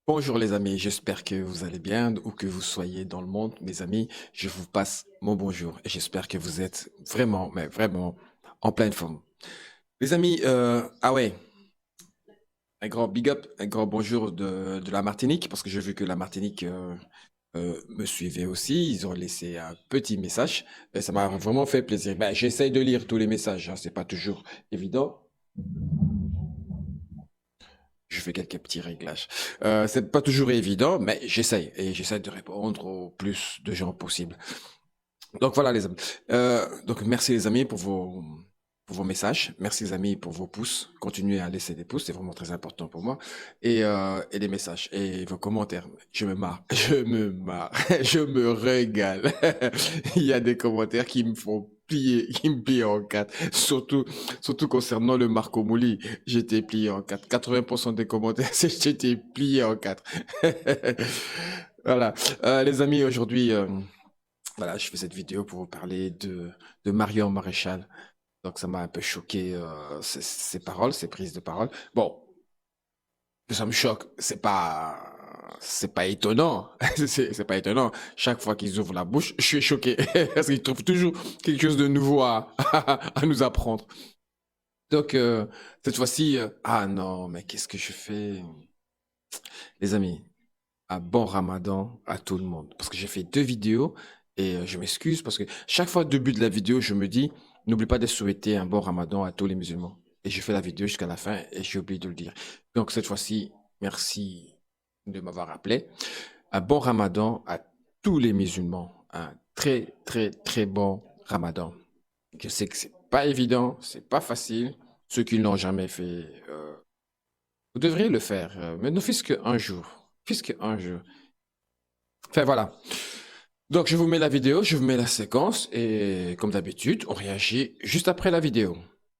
Bonjour les amis, j'espère que vous allez bien, où que vous soyez dans le monde, mes amis, je vous passe mon bonjour et j'espère que vous êtes vraiment, mais vraiment en pleine forme. Les amis, ah ouais, un grand big up, un grand bonjour de la Martinique, parce que j'ai vu que la Martinique me suivait aussi, ils ont laissé un petit message et ça m'a vraiment fait plaisir. Ben, j'essaye de lire tous les messages, hein, c'est pas toujours évident. Je fais quelques petits réglages. C'est pas toujours évident, mais j'essaye et j'essaie de répondre au plus de gens possible. Donc voilà les amis. Donc merci les amis pour vos messages. Merci les amis pour vos pouces. Continuez à laisser des pouces, c'est vraiment très important pour moi. Et les messages et vos commentaires. Je me marre, je me marre, je me régale. Il y a des commentaires qui me font plier, qui me plient en quatre. Surtout concernant le Marco Mouli, j'étais plié en quatre. 80% des commentaires, c'est j'étais plié en quatre. Voilà. Les amis, aujourd'hui. Voilà, je fais cette vidéo pour vous parler de Marion Maréchal. Donc ça m'a un peu choqué, ses paroles, ses prises de parole. Bon, ça me choque, c'est pas étonnant. C'est pas étonnant. Chaque fois qu'ils ouvrent la bouche, je suis choqué. Parce qu'ils trouvent toujours quelque chose de nouveau à nous apprendre. Donc, cette fois-ci, ah non, mais qu'est-ce que je fais? Les amis, un bon ramadan à tout le monde. Parce que j'ai fait deux vidéos et je m'excuse parce que chaque fois au début de la vidéo, je me dis, n'oublie pas de souhaiter un bon ramadan à tous les musulmans. Et je fais la vidéo jusqu'à la fin et j'ai oublié de le dire. Donc cette fois-ci, merci de m'avoir rappelé. Un bon ramadan à tous les musulmans. Un très, très, très bon ramadan. Je sais que c'est pas évident, c'est pas facile. Ceux qui ne l'ont jamais fait, vous devriez le faire, mais ne fût-ce qu'un jour. Fût-ce qu'un jour. Enfin voilà. Donc je vous mets la vidéo, je vous mets la séquence et comme d'habitude, on réagit juste après la vidéo.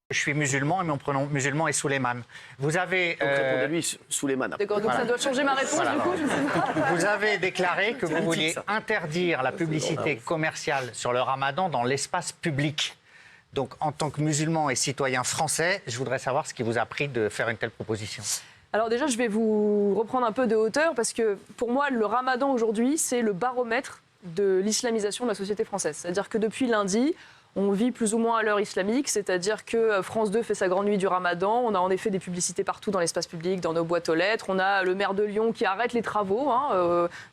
Je suis musulman et mon prénom musulman est Souleymane. Vous avez. Donc répondez-lui Souleymane. D'accord, donc ça doit changer ma réponse du coup, je sais pas. Vous avez déclaré que vous vouliez interdire la publicité commerciale sur le ramadan dans l'espace public. Donc en tant que musulman et citoyen français, je voudrais savoir ce qui vous a pris de faire une telle proposition. Alors déjà, je vais vous reprendre un peu de hauteur parce que pour moi, le ramadan aujourd'hui, c'est le baromètre de l'islamisation de la société française. C'est-à-dire que depuis lundi, on vit plus ou moins à l'heure islamique, c'est-à-dire que France 2 fait sa grande nuit du ramadan, on a en effet des publicités partout dans l'espace public, dans nos boîtes aux lettres, on a le maire de Lyon qui arrête les travaux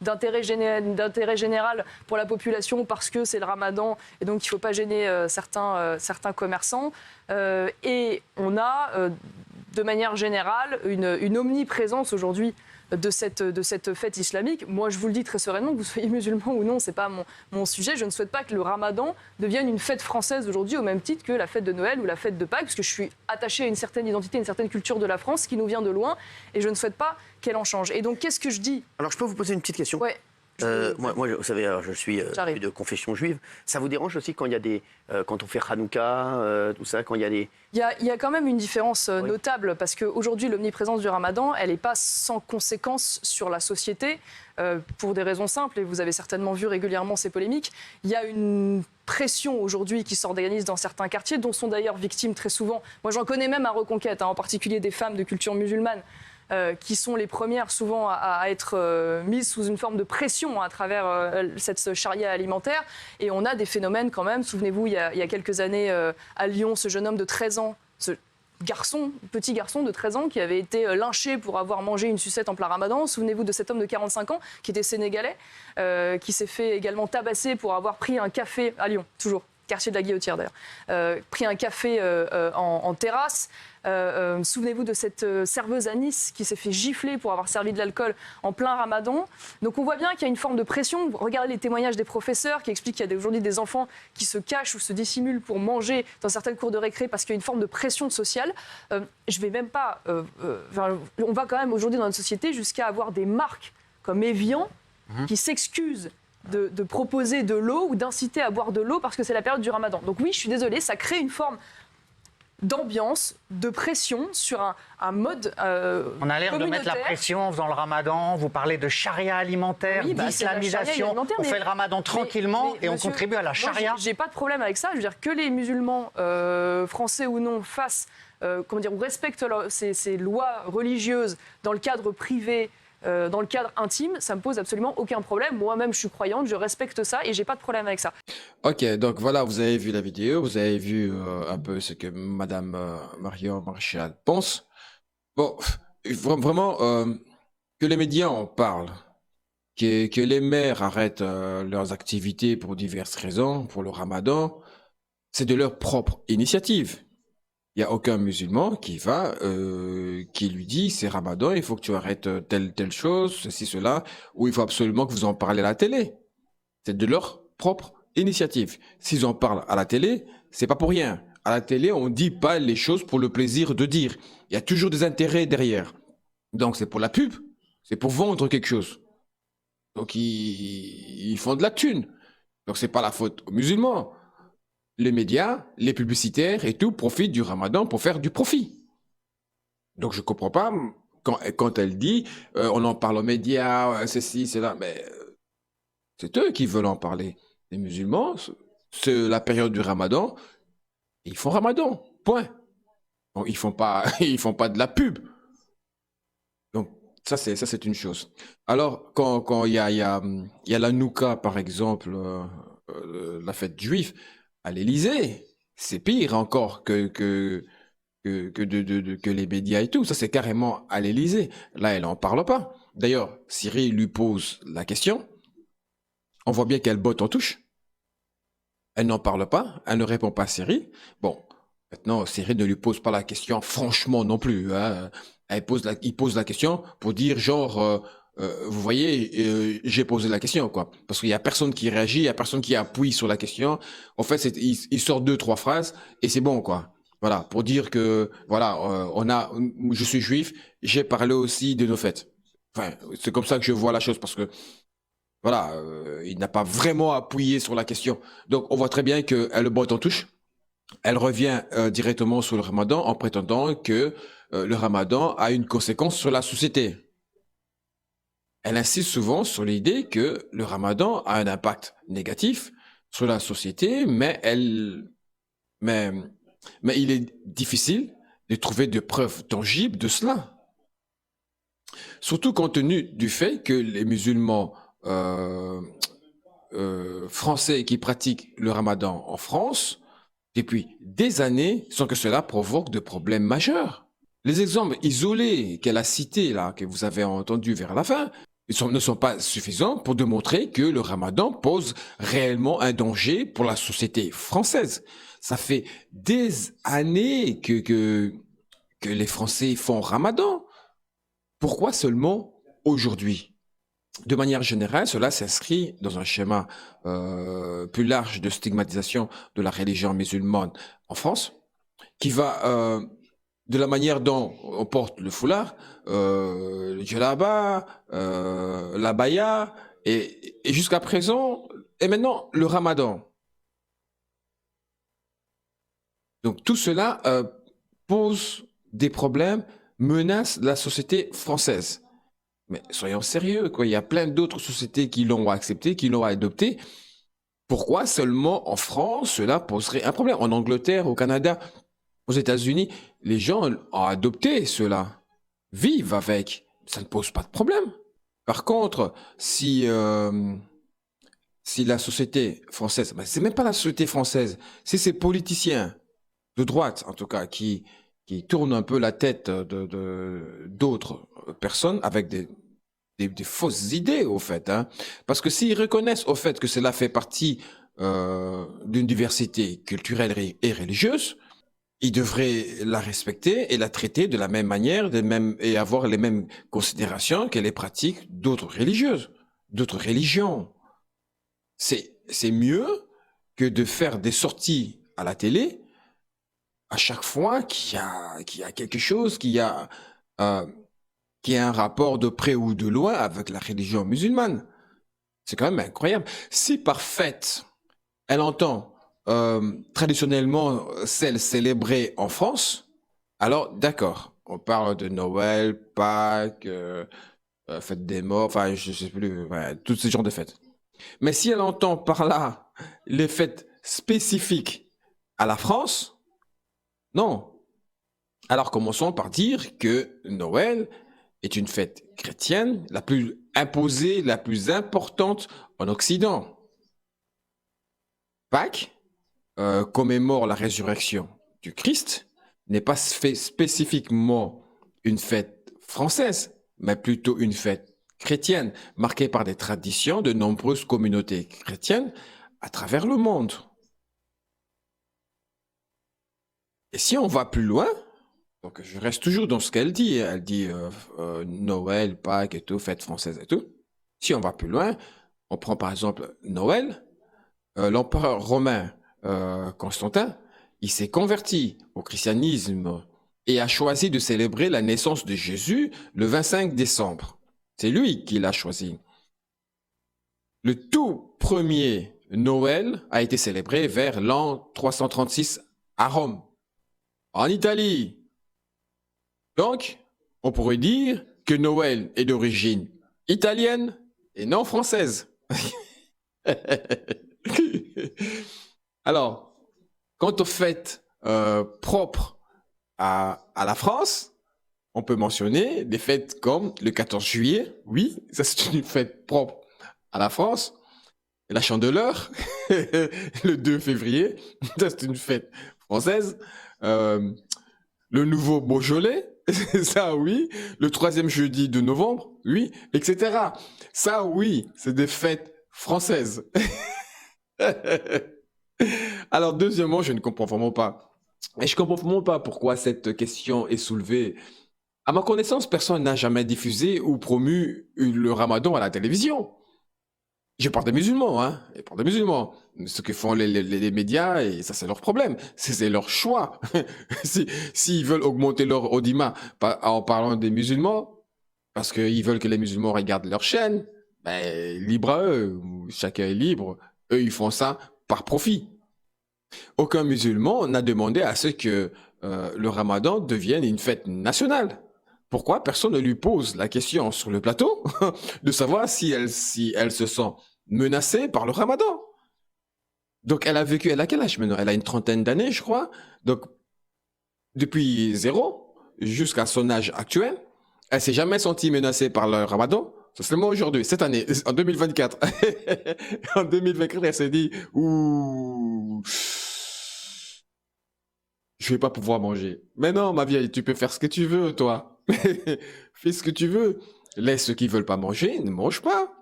d'intérêt général pour la population parce que c'est le ramadan et donc il ne faut pas gêner certains commerçants. Et on a, de manière générale, une omniprésence aujourd'hui de cette fête islamique. Moi, je vous le dis très sereinement, que vous soyez musulman ou non, ce n'est pas mon sujet. Je ne souhaite pas que le ramadan devienne une fête française aujourd'hui au même titre que la fête de Noël ou la fête de Pâques, parce que je suis attachée à une certaine identité, une certaine culture de la France qui nous vient de loin, et je ne souhaite pas qu'elle en change. Et donc, qu'est-ce que je dis? Alors, je peux vous poser une petite question? Ouais. Moi, vous savez, alors, je suis de confession juive. Ça vous dérange aussi quand il y a quand on fait Hanouka, tout ça, quand il y a des... Il y a quand même une différence notable, parce qu'aujourd'hui, l'omniprésence du ramadan, elle n'est pas sans conséquence sur la société, pour des raisons simples, et vous avez certainement vu régulièrement ces polémiques. Il y a une pression aujourd'hui qui s'organise dans certains quartiers, dont sont d'ailleurs victimes très souvent. Moi, j'en connais même à Reconquête, en particulier des femmes de culture musulmane, qui sont les premières souvent à être mises sous une forme de pression à travers cette charia alimentaire. Et on a des phénomènes quand même. Souvenez-vous, il y a quelques années à Lyon, ce jeune homme de 13 ans, ce petit garçon de 13 ans qui avait été lynché pour avoir mangé une sucette en plein ramadan. Souvenez-vous de cet homme de 45 ans qui était sénégalais, qui s'est fait également tabasser pour avoir pris un café à Lyon, toujours. Quartier de la Guillotière d'ailleurs, pris un café en terrasse. Souvenez-vous de cette serveuse à Nice qui s'est fait gifler pour avoir servi de l'alcool en plein ramadan. Donc on voit bien qu'il y a une forme de pression. Regardez les témoignages des professeurs qui expliquent qu'il y a aujourd'hui des enfants qui se cachent ou se dissimulent pour manger dans certaines cours de récré parce qu'il y a une forme de pression sociale. Je vais même pas... on va quand même aujourd'hui dans notre société jusqu'à avoir des marques comme Evian qui s'excusent de proposer de l'eau ou d'inciter à boire de l'eau parce que c'est la période du ramadan. Donc oui, je suis désolée, ça crée une forme d'ambiance, de pression sur un mode On a l'air de mettre la communautaire. pression en faisant le ramadan, vous parlez de charia alimentaire, Oui, c'est la charia d'islamisation, alimentaire, on mais- fait le ramadan tranquillement et on monsieur, contribue à la moi, charia. j'ai pas de problème avec ça. Je veux dire que les musulmans, français ou non, fassent, ou respectent ces lois religieuses dans le cadre privé, dans le cadre intime, ça me pose absolument aucun problème. Moi-même, je suis croyante, je respecte ça et j'ai pas de problème avec ça. Ok, donc voilà, vous avez vu la vidéo, vous avez vu un peu ce que Madame Marion Maréchal pense. Bon, vraiment, que les médias en parlent, que les maires arrêtent leurs activités pour diverses raisons, pour le ramadan, c'est de leur propre initiative. Il n'y a aucun musulman qui lui dit c'est Ramadan, il faut que tu arrêtes telle chose, ceci, cela, ou il faut absolument que vous en parlez à la télé. C'est de leur propre initiative. S'ils en parlent à la télé, c'est pas pour rien. À la télé, on dit pas les choses pour le plaisir de dire. Il y a toujours des intérêts derrière. Donc c'est pour la pub, c'est pour vendre quelque chose. Donc ils font de la thune. Donc c'est pas la faute aux musulmans. Les médias, les publicitaires et tout profitent du Ramadan pour faire du profit. Donc je comprends pas quand elle dit on en parle aux médias, ceci, cela, mais c'est eux qui veulent en parler. Les musulmans, c'est la période du Ramadan, ils font Ramadan, point. Bon, ils font pas ils font pas de la pub. Donc ça c'est une chose. Alors quand il y a la Nouka par exemple, la fête juive à l'Élysée, c'est pire encore que les médias et tout. Ça, c'est carrément à l'Élysée. Là, elle en parle pas. D'ailleurs, Cyril lui pose la question. On voit bien qu'elle botte en touche. Elle n'en parle pas. Elle ne répond pas à Cyril. Bon, maintenant, Cyril ne lui pose pas la question franchement non plus. Hein. Il pose la question pour dire genre, vous voyez, j'ai posé la question, quoi. Parce qu'il y a personne qui réagit, il y a personne qui appuie sur la question. En fait, il sort 2-3 phrases et c'est bon, quoi. Voilà, pour dire que, voilà, je suis juif, j'ai parlé aussi de nos fêtes. Enfin, c'est comme ça que je vois la chose parce que, voilà, il n'a pas vraiment appuyé sur la question. Donc, on voit très bien qu'elle botte en touche. Elle revient directement sur le Ramadan en prétendant que le Ramadan a une conséquence sur la société. Elle insiste souvent sur l'idée que le Ramadan a un impact négatif sur la société, mais il est difficile de trouver de preuves tangibles de cela. Surtout compte tenu du fait que les musulmans français qui pratiquent le Ramadan en France depuis des années sans que cela provoque de problèmes majeurs. Les exemples isolés qu'elle a cités là, que vous avez entendus vers la fin, ne sont pas suffisants pour démontrer que le Ramadan pose réellement un danger pour la société française. Ça fait des années que les Français font Ramadan. Pourquoi seulement aujourd'hui? De manière générale, cela s'inscrit dans un schéma plus large de stigmatisation de la religion musulmane en France, qui va de la manière dont on porte le foulard, le djellaba, l'abaya, et jusqu'à présent, et maintenant le Ramadan. Donc tout cela pose des problèmes, menace la société française. Mais soyons sérieux, quoi. Il y a plein d'autres sociétés qui l'ont accepté, qui l'ont adopté. Pourquoi seulement en France cela poserait un problème? En Angleterre, au Canada, aux États-Unis, les gens ont adopté cela, vivent avec. Ça ne pose pas de problème. Par contre, si la société française, ben c'est même pas la société française, c'est ces politiciens de droite, en tout cas, qui tournent un peu la tête d'autres personnes avec des fausses idées, au fait. Hein. Parce que s'ils reconnaissent au fait que cela fait partie d'une diversité culturelle et religieuse, ils devraient la respecter et la traiter de la même manière et avoir les mêmes considérations que les pratiques d'autres religions. C'est mieux que de faire des sorties à la télé à chaque fois qu'il y a quelque chose, qu'il y a un rapport de près ou de loin avec la religion musulmane. C'est quand même incroyable. Si par fête, elle entend traditionnellement celle célébrée en France, alors d'accord, on parle de Noël, Pâques, fête des morts, enfin je sais plus, ouais, tous ces genres de fêtes. Mais si elle entend par là les fêtes spécifiques à la France, non. Alors commençons par dire que Noël est une fête chrétienne, la plus imposée, la plus importante en Occident. Pâques commémore la résurrection du Christ, n'est pas spécifiquement une fête française, mais plutôt une fête chrétienne, marquée par des traditions de nombreuses communautés chrétiennes à travers le monde. Et si on va plus loin, donc je reste toujours dans ce qu'elle dit, elle dit Noël, Pâques et tout, fête française et tout. Si on va plus loin, on prend par exemple Noël, l'empereur romain Constantin, il s'est converti au christianisme et a choisi de célébrer la naissance de Jésus le 25 décembre. C'est lui qui l'a choisi. Le tout premier Noël a été célébré vers l'an 336 à Rome, en Italie. Donc, on pourrait dire que Noël est d'origine italienne et non française. Alors, quant aux fêtes propres à la France, on peut mentionner des fêtes comme le 14 juillet. Oui, ça c'est une fête propre à la France. La Chandeleur, le 2 février, ça c'est une fête française. Le nouveau Beaujolais, ça oui. Le 3e jeudi de novembre, oui, etc. Ça oui, c'est des fêtes françaises. Alors, deuxièmement, je ne comprends vraiment pas. Et je comprends vraiment pas pourquoi cette question est soulevée. À ma connaissance, personne n'a jamais diffusé ou promu le ramadan à la télévision. Je parle des musulmans, hein. Je parle des musulmans. Ce que font les médias, et ça c'est leur problème. C'est leur choix. S'ils veulent augmenter leur audimat en parlant des musulmans, parce qu'ils veulent que les musulmans regardent leur chaîne, ben, libre à eux. Chacun est libre. Eux, ils font ça par profit. Aucun musulman n'a demandé à ce que le ramadan devienne une fête nationale. Pourquoi personne ne lui pose la question sur le plateau de savoir si elle se sent menacée par le ramadan? Donc elle a quel âge maintenant? Elle a une trentaine d'années, je crois. Donc depuis 0 jusqu'à son âge actuel, elle s'est jamais sentie menacée par le ramadan. C'est seulement aujourd'hui, cette année, en 2024. En 2024, elle s'est dit, ouh, je vais pas pouvoir manger. Mais non, ma vieille, tu peux faire ce que tu veux, toi. Fais ce que tu veux. Laisse ceux qui veulent pas manger, ne mange pas.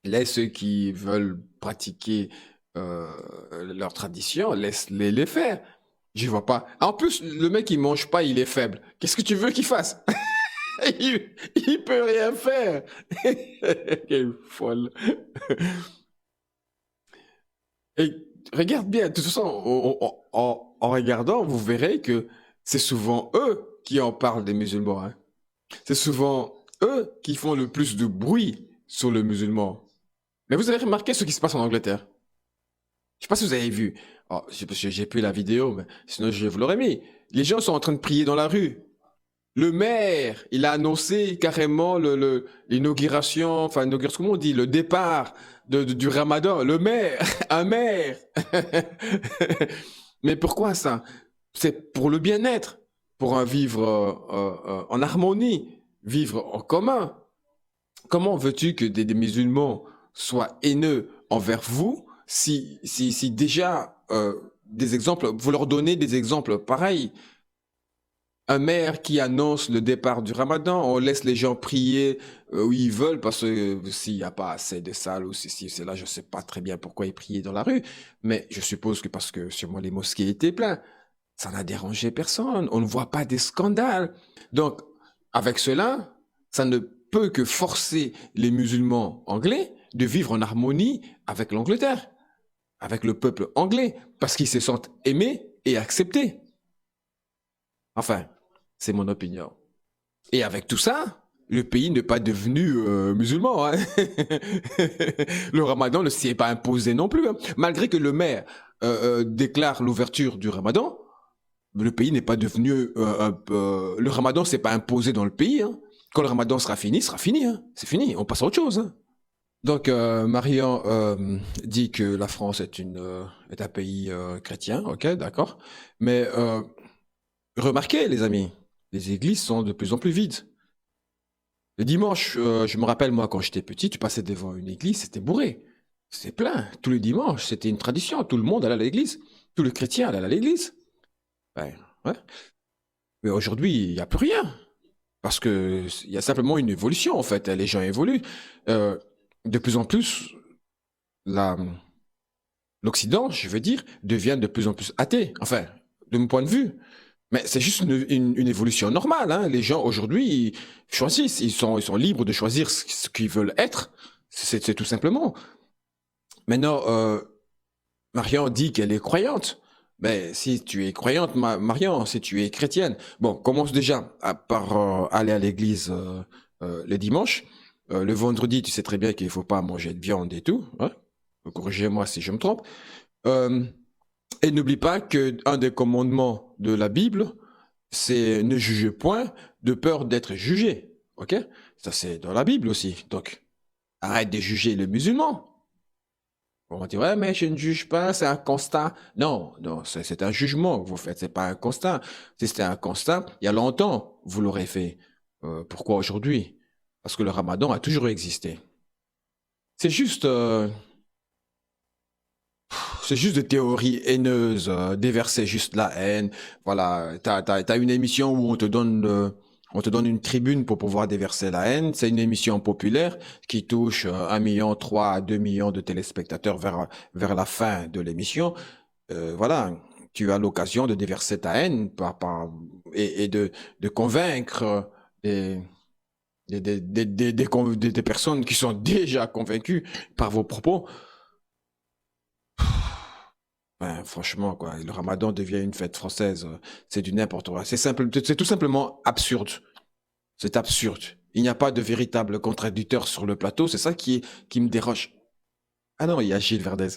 Laisse ceux qui veulent pratiquer leur tradition, laisse-les les faire. Je vois pas. En plus, le mec, il mange pas, il est faible. Qu'est-ce que tu veux qu'il fasse? Il peut rien faire. Quelle folle. Et regarde bien, de toute façon, en regardant, vous verrez que c'est souvent eux qui en parlent des musulmans. Hein. C'est souvent eux qui font le plus de bruit sur le musulman. Mais vous avez remarqué ce qui se passe en Angleterre? Je sais pas si vous avez vu. Oh, j'ai plus la vidéo, mais sinon je vous l'aurais mis. Les gens sont en train de prier dans la rue. Le maire, il a annoncé carrément l'inauguration, enfin, comment on dit, le départ du ramadan. Le maire, un maire. Mais pourquoi ça? C'est pour le bien-être, pour un vivre en harmonie, vivre en commun. Comment veux-tu que des musulmans soient haineux envers vous si déjà des exemples, vous leur donnez des exemples pareils? Un maire qui annonce le départ du ramadan, on laisse les gens prier où ils veulent parce que s'il n'y a pas assez de salles ou c'est là, je ne sais pas très bien pourquoi ils priaient dans la rue, mais je suppose que parce que sûrement les mosquées étaient pleines. Ça n'a dérangé personne, on ne voit pas des scandales. Donc, avec cela, ça ne peut que forcer les musulmans anglais de vivre en harmonie avec l'Angleterre, avec le peuple anglais, parce qu'ils se sentent aimés et acceptés. Enfin, c'est mon opinion. Et avec tout ça, le pays n'est pas devenu musulman. Hein. Le ramadan ne s'y est pas imposé non plus. Hein. Malgré que le maire déclare l'ouverture du ramadan, le pays n'est pas devenu... le ramadan ne s'est pas imposé dans le pays. Hein. Quand le ramadan sera fini. Hein. C'est fini, on passe à autre chose. Hein. Donc, Marian dit que la France est un pays chrétien, ok, d'accord. Mais remarquez, les amis, les églises sont de plus en plus vides. Le dimanche, je me rappelle, moi, quand j'étais petit, tu passais devant une église, c'était bourré. C'était plein. Tous les dimanches, c'était une tradition. Tout le monde allait à l'église. Tous les chrétiens allaient à l'église. Ouais, ouais. Mais aujourd'hui, il n'y a plus rien. Parce que il y a simplement une évolution, en fait. Les gens évoluent. De plus en plus, la, l'Occident, je veux dire, devient de plus en plus athée. Enfin, de mon point de vue. Mais c'est juste une évolution normale. Hein. Les gens, aujourd'hui, ils choisissent. Ils sont libres de choisir ce qu'ils veulent être. C'est tout simplement. Maintenant, Marion dit qu'elle est croyante. Mais si tu es croyante, Marion, si tu es chrétienne, bon, commence déjà par aller à l'église le dimanche. Le vendredi, tu sais très bien qu'il faut pas manger de viande et tout. Hein. Corrigez-moi si je me trompe. Et n'oublie pas que un des commandements de la Bible, c'est ne juge point de peur d'être jugé. Ok? Ça, c'est dans la Bible aussi. Donc, arrête de juger le musulman. On va dire, ouais, mais je ne juge pas, c'est un constat. Non, non, c'est un jugement que vous faites, c'est pas un constat. Si c'était un constat, il y a longtemps, vous l'aurez fait. Pourquoi aujourd'hui? Parce que le ramadan a toujours existé. C'est juste, c'est juste des théories haineuses, déverser juste la haine. Voilà, t'as une émission où on te donne une tribune pour pouvoir déverser la haine. C'est une émission populaire qui touche 1,3 million à 2 millions de téléspectateurs vers la fin de l'émission. Voilà, tu as l'occasion de déverser ta haine et de convaincre des personnes qui sont déjà convaincues par vos propos. Ben, franchement, quoi, le ramadan devient une fête française. C'est du n'importe quoi. C'est tout simplement absurde. C'est absurde. Il n'y a pas de véritable contradicteur sur le plateau. C'est ça qui me dérange. Ah non, il y a Gilles Verdez.